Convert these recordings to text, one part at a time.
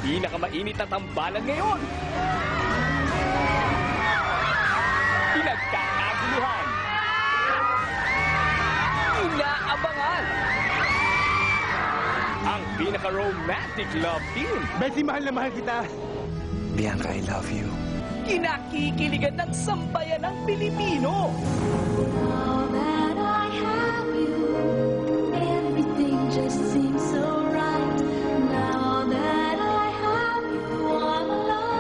pinakamainit na tambalan ngayon. Pinagkakaguluhan. Inaabangan. Ang pinaka-romantic love team. Betty, mahal na mahal kita. Bianca, I love you. Kinakikiligan ng sambayan ng Pilipino. Now that I have you, everything just seems so right. Now that I have you, I'm alone.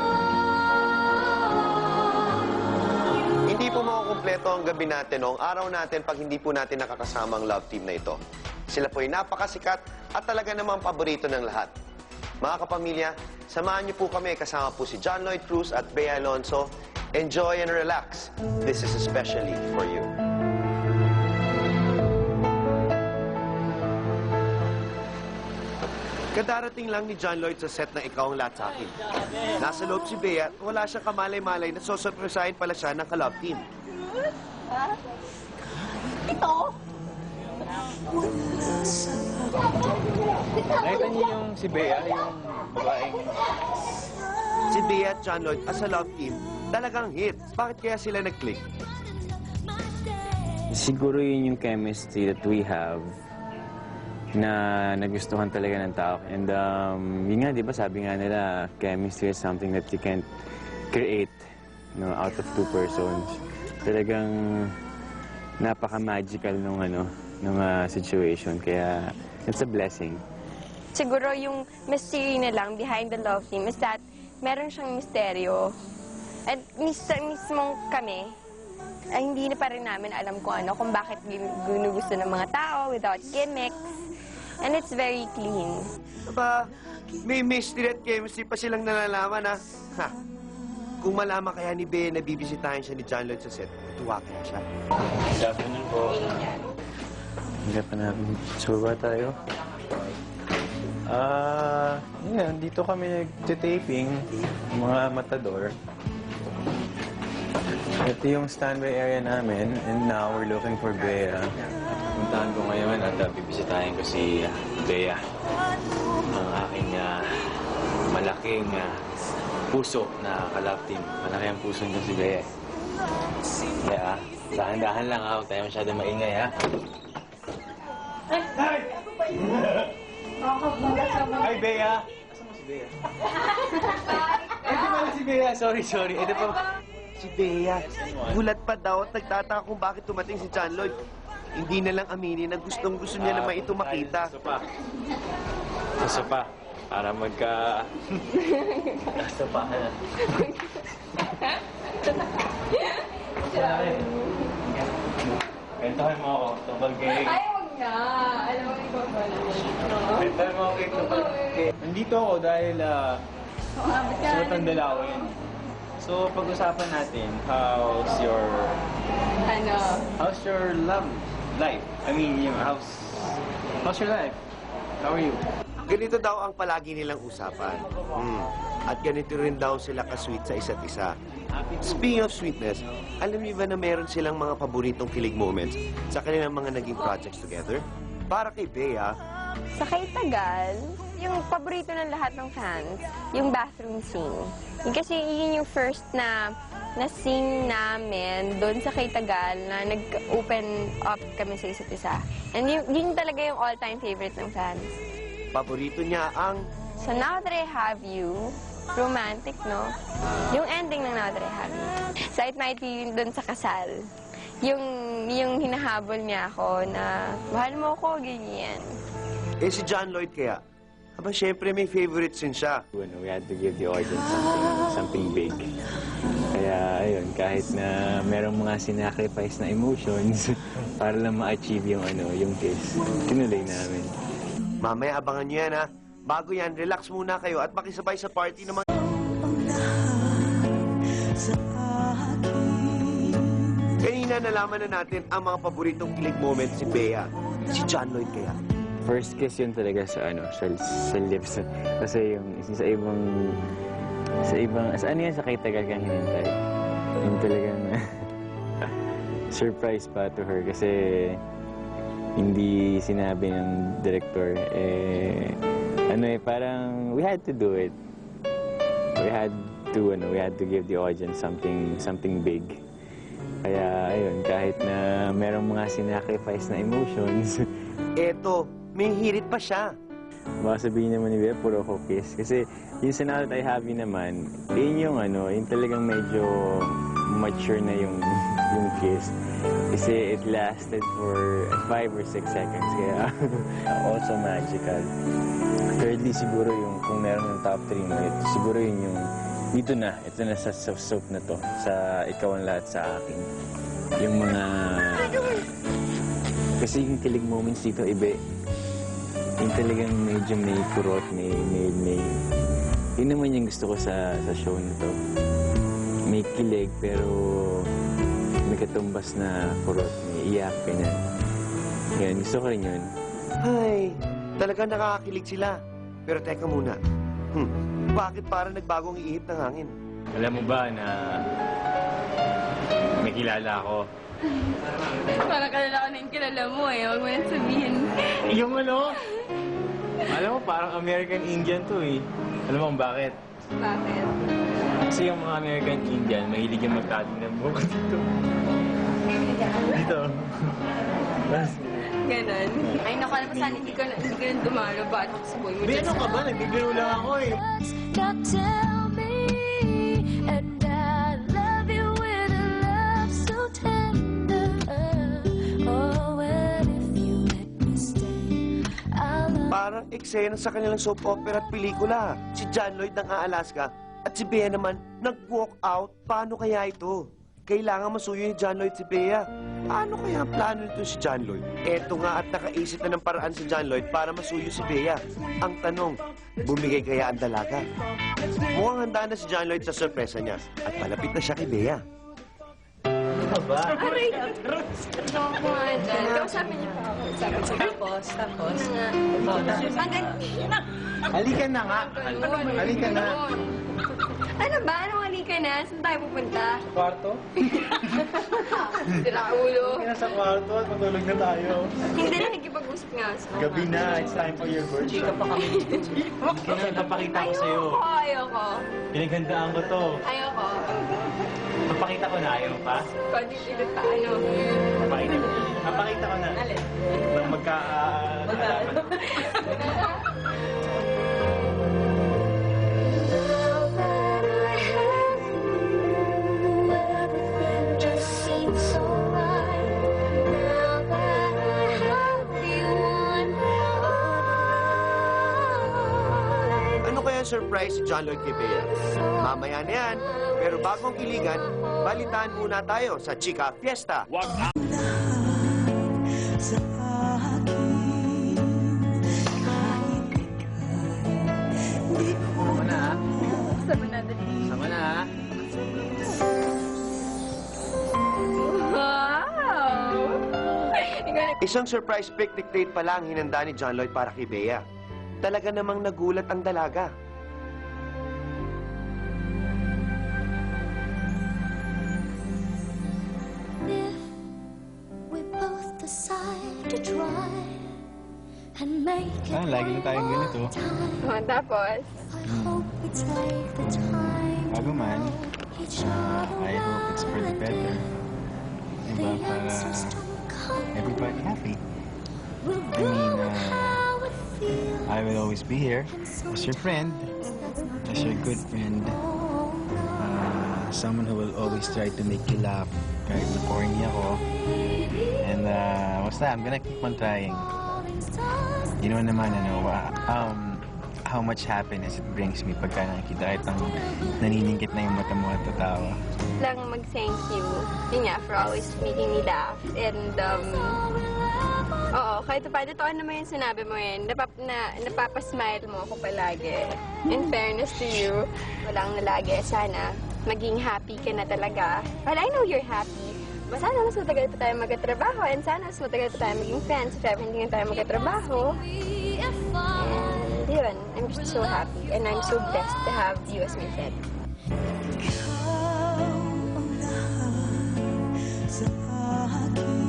Hindi po makukumpleto ang gabi natin o ang araw natin pag hindi po natin nakakasama ang love team na ito. Sila po ay napakasikat at talaga namang paborito ng lahat. Mga kapamilya, samahan niyo po kami kasama po si John Lloyd Cruz at Bea Alonzo. Enjoy and relax. This is especially for you. Kadarating lang ni John Lloyd sa set na Ikaw ang Lahat sa Akin. Nasa loob si Bea at wala siyang kamalay-malay na sosurpresahin pala siya ng ka-love team. Ito? Nakita niyo yung si Bea, yung babaeng... Si Bea at John Lloyd as a love team, talagang hit. Bakit kaya sila nag-click? Siguro yun yung chemistry that we have na nagustuhan talaga ng tao. And yun nga, di ba, sabi nga nila, chemistry is something that you can't create, no, out of two persons. Talagang napaka-magical nung situation. Kaya it's a blessing. Siguro yung mystery na lang behind the love team is that meron siyang misteryo. At mismong kami, ay hindi na pa rin namin alam kung bakit ginugusto ng mga tao without gimmicks. And it's very clean. Aba, may mystery at chemistry pa silang nalalaman, ha? Ha? Kung malaman kaya ni Bea na bibisitahin siya ni John Lloyd sa set, tuwa kaya siya. Good afternoon po. Hindi pa namin. So ba tayo? Yan, dito kami nag-taping, mga matador. Ito yung standby area namin, and now we're looking for Bea. Puntahan ko ngayon at bibisitahin ko si Bea. Ang aking malaking puso na ka-love team. Malaki ang puso niya si Bea. Kaya, dahan-dahan lang ha. Huwag tayo masyado maingay ha. Hi, Bea! Asan mo si Bea? Ito pala si Bea. Sorry. Ito pa. Si Bea, gulat pa daw at nagtataka kung bakit tumating si John Lloyd. Hindi na lang aminin na gustong-gusto niya naman ito makita. Isa pa. Para magka... Isa pa. Kwentuhan mo ako tungkol kay... Ay, huwag na. Alam mo, ikaw ba naman? Kwentuhan mo ako kay tungkol kay... Nandito ako dahil suot ang dalawin. So, pag-usapan natin, how's your love life? I mean, how's your life? How are you? Ganito daw ang palagi nilang usapan. At ganito rin daw sila ka-sweet sa isa't isa. Speaking of sweetness, alam niyo ba na meron silang mga paboritong kilig moments sa kanilang mga naging projects together? Para kay Bea, Sa Kaitagal, yung paborito ng lahat ng fans, yung bathroom scene. Kasi yun yung first na scene namin doon sa Kaitagal na nag-open up kami sa isa't isa. And yun talaga yung all-time favorite ng fans. paborito niya ang... So now that I have you, romantic, no? Yung ending ng Now That I Have You. So it might be yun dun sa kasal. Yung hinahabol niya ako na, mahal mo ko, ganyan. Eh si John Lloyd kaya? Aba, syempre may favorites din siya. We had to give the audience something big. Kaya, ayun, kahit na merong mga sinacrifice na emotions para lang ma-achieve yung kiss, tinuloy namin. Mamaya abangan niyo yan, ha? Bago yan, relax muna kayo at makisabay sa party ng mga... Kanina nalaman na natin ang mga paboritong kilig moment si Bea. Si John Lloyd kaya? First kiss yun talaga sa lips. Kasi yung sa ibang, ano yan, sa Kaitagal kang hinintay. Yung talagang surprise pa to her kasi hindi sinabi ng director, parang we had to do it. we had to give the audience something big. Kaya ayun, kahit na merong mga sinacrifice na emotions, Eto, may hirit pa siya. baka sabihin naman ni Bea, puro ko kiss. Kasi yung sa Now That I Have You naman, yun yung yung talagang medyo mature na yung kiss. Kasi it lasted for 5 or 6 seconds. Kaya also magical. Thirdly, siguro yung kung meron yung top 3 mo, siguro yun yung ito na sa soap na to, sa Ikaw ang Lahat sa Akin. Yung mga... Kasi yung kilig moments dito, iba. Yung talagang medyo may kurot, may... Yun naman yung gusto ko sa show na to. May kilig, pero may katumbas na kurot, may iyak, ganyan. Yan, gusto ko rin yun. Ay, talagang nakakakilig sila. Pero teka muna. Bakit parang nagbagong ihip ng hangin? Alam mo ba na may kilala ako? Parang kalala ko na yung kilala mo eh. Huwag mo na sabihin. Yung alam mo, parang American Indian to eh. Alam mo kung bakit? Bakit? Kasi yung mga American Indian, mahilig yung magtating ng buhok dito. Dito. Ganon. Ay, naku, alam mo sana hindi ka na dumalo. Bakit ako sa boy mo? Hindi, ano ka ba? Nagbibiro lang ako eh. God tell me, and I love you with a love so tender. Oh, and if you let me stay, I'll love Parang eksena sa kanilang soap opera at pelikula. Si John Lloyd ng Alaska at si Bea naman nag-walk out. Paano kaya ito? Kailangan masuyo ni John Lloyd si Bea. Paano kaya ang plano nito si John Lloyd? Eto nga at nakaisip na ng paraan si John Lloyd para masuyo si Bea. Ang tanong, bumigay kaya ang dalaga? Mukhang handa na si John Lloyd sa sorpresa niya at palapit na siya kay Bea. Ano ba? Aray! Ano ko nga dyan? Kausapin niyo pa ako. Tapos. Ang ganda. Halika na nga. Halika na. Ano ba? Anong halika na? Saan tayo pupunta? Sa kwarto? Sira ulo. Halika na sa kwarto at matulog na tayo. Hindi na nagkipag-usap nga ako. Gabi na. It's time for your birthday. Chika pa kami. Kaya napapakita ko sa'yo. Ayoko. Pinaghandaan ko to. Ayoko. Papakita ko na. Ayaw pa? Konti-tilot pa. Ano? Papakita ko na. Alin? Nang magka-alaman. Now that I have you, everything just seems so right. Now that I have you on my Ano kaya surprise si John Lloyd kay Bea? Mamaya na yan. Pero bago ang kiligan, balitaan muna tayo sa Chika Fiesta. Wag Sama na ha? Sama na dali. Sama na ha? Wow! Isang surprise picnic date pa lang hinanda ni John Lloyd para kay Bea. Talaga namang nagulat ang dalaga. If we both decide to try and make it lagi na tayong ganito. Oh, tapos? I hope we take the time Bago man, each other I hope it's for the better. Diba? The Para answers don't come. everybody happy. We'll I go mean, how it feels. I will always be here And so as your friend, that's not as your good friend. Someone who will always try to make you laugh kahit na corny ako. And basta, I'm gonna keep on trying. falling stars. You know naman, how much happiness it brings me pagka nakikita kahit ang naniningkit na yung mata mo at tatawa. Lang mag-thank you. Yun nga, for always making me laugh. And, oo, kahit pa, totoo naman yung sinabi mo yun. Napapasmile mo ako palagi. In fairness to you, walang nalagi. Sana maging happy ka na talaga. Well, I know you're happy. Sana mas matagal pa tayo magkatrabaho and sana mas matagal pa tayo maging friends if ever hindi na tayo magkatrabaho. And yun, I'm just so happy and I'm so blessed to have you as my friend.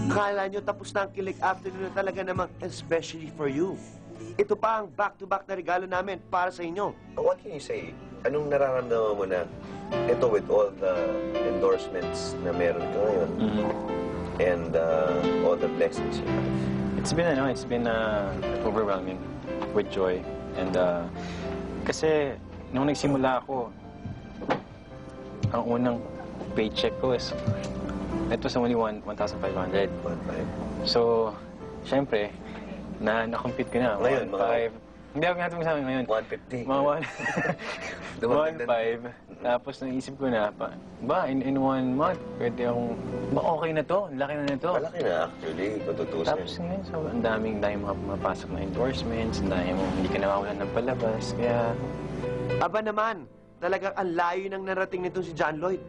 Akala nyo tapos na ang kilig afternoon na talaga namang especially for you. Ito pa ang back-to-back na regalo namin para sa inyo. What can you say? anong nararamdaman mo na ito with all the endorsements na meron ka ngayon and all the blessings you have? It's been overwhelming with joy. And kasi nung nagsimula ako, ang unang paycheck ko is, it was only 1,500. So, syempre, na-compete ko na. Ngayon, Hindi ako nga sa ngayon. 150. Mga 1.5. Tapos naisip ko na, in 1 month, pwede akong, okay na to, laki na nito. Malaki na actually, kung tutusin. Tapos ngayon, so, ang daming mga pumapasok na endorsements, ang daming hindi ka nawawalan ng palabas, kaya... Aba naman, talagang ang layo ng narating nito si John Lloyd.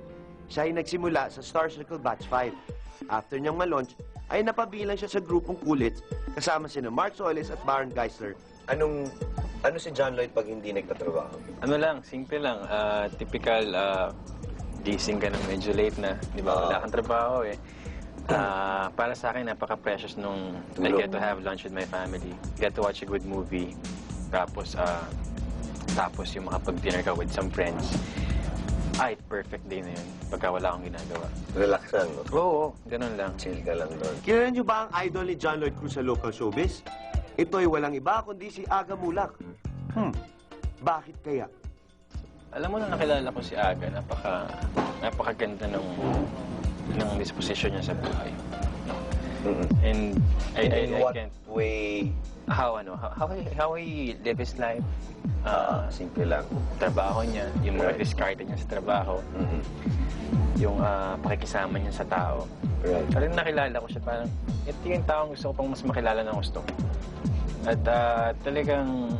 Siya ay nagsimula sa Star Circle Batch 5. After niyang ma-launch, ay napabilang siya sa grupong Kulits kasama sina Mark Solis at Baron Geisler. Ano si John Lloyd pag hindi nagtatrabaho? Ano lang, simple lang. Typical, gising ka na medyo late na. Di ba? Wala kang trabaho eh. Para sa akin, napaka-precious nung I get to have lunch with my family. Get to watch a good movie. Tapos yung makapag-dinner ka with some friends. Perfect day na yun. Pagka wala akong ginagawa. Relax lang, no? Oo, ganun lang. Chill ka lang doon. Kilala niyo ba ang idol ni John Lloyd Cruz sa local showbiz? Ito ay walang iba kundi si Aga Mulak. Bakit kaya? Alam mo na nakilala ko si Aga, napakaganda ng disposition niya sa buhay. And I can't... way? How he live his life. Simple lang. Trabaho niya, yung mga discarded niya sa trabaho. Yung pakikisama niya sa tao. Right. Parang nakilala ko siya, parang ito yung taong gusto ko pang mas makilala ng gusto. At talagang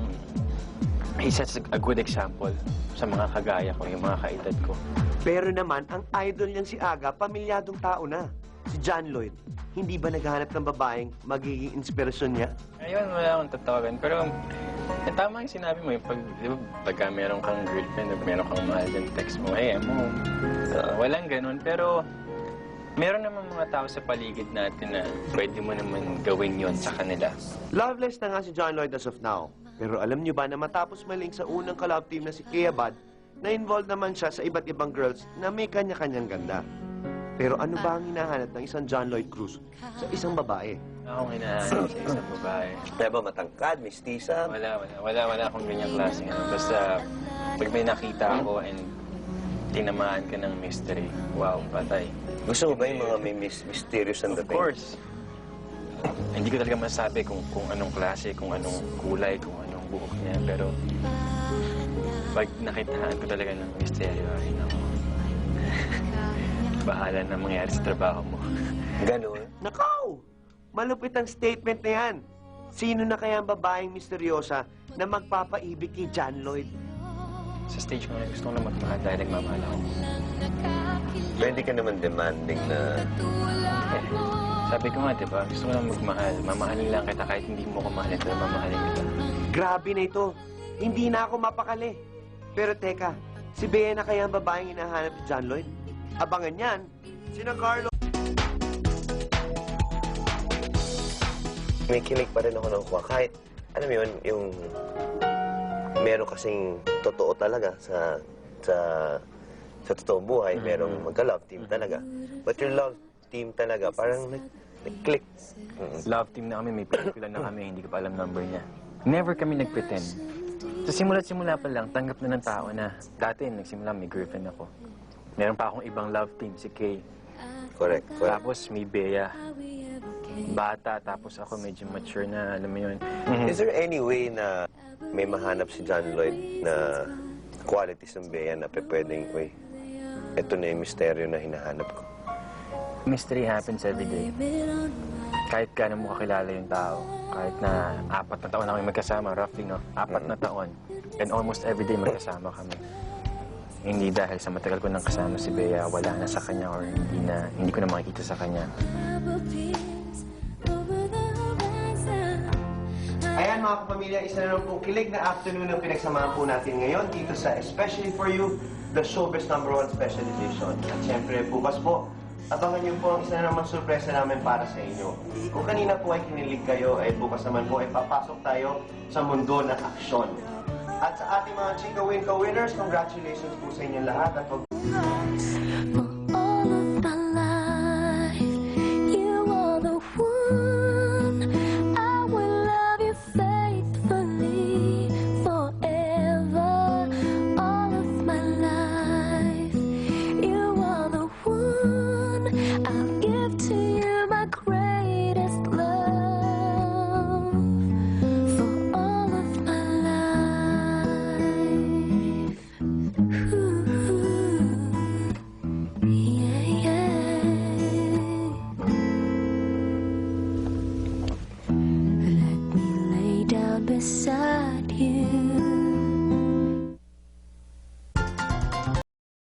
he sets a good example sa mga kagaya ko, yung mga kaedad ko. Pero naman, ang idol niyang si Aga, pamilyadong tao na. Si John Lloyd, hindi ba naghahanap ng babaeng magiging inspirasyon niya? Ayun, wala akong tatawagan. Pero tama yung sinabi mo, pagka meron kang girlfriend o meron kang mahal, text mo, hey, I'm home. Walang ganun. Pero meron naman mga tao sa paligid natin na pwede mo naman gawin yon sa kanila. Loveless na nga si John Lloyd as of now. Pero alam niyo ba na matapos maling sa unang collab team na si Kea Bad, na-involved naman siya sa iba't ibang girls na may kanya-kanyang ganda. Pero ano ba ang hinahanap ng isang John Lloyd Cruz sa isang babae? Akong hinahanap sa isang babae. Kaya ba matangkad, mistisa? Wala akong ganyang klase. Basta pag may nakita ako and tinamaan ka ng mystery, wow, patay. Gusto mo ba yung mga may mysterious ang dating? Of course. Hindi ko talaga masabi kung anong klase, kung anong kulay, kung anong buhok niya. Pero pag nakitaan ko talaga ng misteryo, ay naku. Bahala na mangyari sa trabaho mo. Ganun? Nakaw! Malupit ang statement na yan. Sino na kaya ang babaeng misteryosa na magpapaibig kay John Lloyd? Sa stage ko na gusto ko na magmahal dahil nagmamahal ako. Pwede ka naman demanding na... Sabi ko nga, diba? Gusto ko lang magmahal. Mamahalin lang kita kahit hindi mo ko mahalin, pero mamahalin kita. Grabe na ito. Hindi na ako mapakali. Pero teka, si Bea na kaya ang babaeng hinahanap ni John Lloyd? Abangan yan, sina Carlo. May kilig pa rin ako ng kuha. Kahit, alam mo yun, yung... Meron kasing totoo talaga sa totoong buhay. Merong magka-love team talaga. But your love team talaga, parang nag-click. Love team na kami, may pelikula na kami, hindi ko pa alam number niya. Never kami nag-pretend. Sa simula pa lang, tanggap na ng tao na dati nagsimula, may girlfriend ako. Meron pa akong ibang love team, si Kay. Correct. Tapos may Bea. Bata, tapos ako medyo mature na, alam mo yun. Is there any way na may mahanap si John Lloyd na qualities ng Bea na pwedeng, uy, ito na yung misteryo na hinahanap ko? Mystery happens every day. Kahit gaano mo kakilala yung tao, kahit na 4 na taon na kami magkasama, roughly, no? 4 na taon. And almost every day magkasama kami. Hindi dahil sa matagal ko nang kasama si Bea, wala na sa kanya or hindi ko na makikita sa kanya. Ayan mga kapamilya, isa na lang pong kilig na afternoon ang pinagsamahan po natin ngayon dito sa Especially For You, the Showbiz #1 Special Edition. At syempre, bukas po, abangan niyo po ang isa na namang sorpresa namin para sa inyo. Kung kanina po ay kinilig kayo, bukas naman po ay papasok tayo sa mundo ng aksyon. At sa ating mga Chika Win winners, congratulations po sa inyong lahat. At For all of my life, you are the one. I will love you faithfully forever. All of my life, you are the one. I'll give to you my greatest love. For all of my life. Ooh, yeah.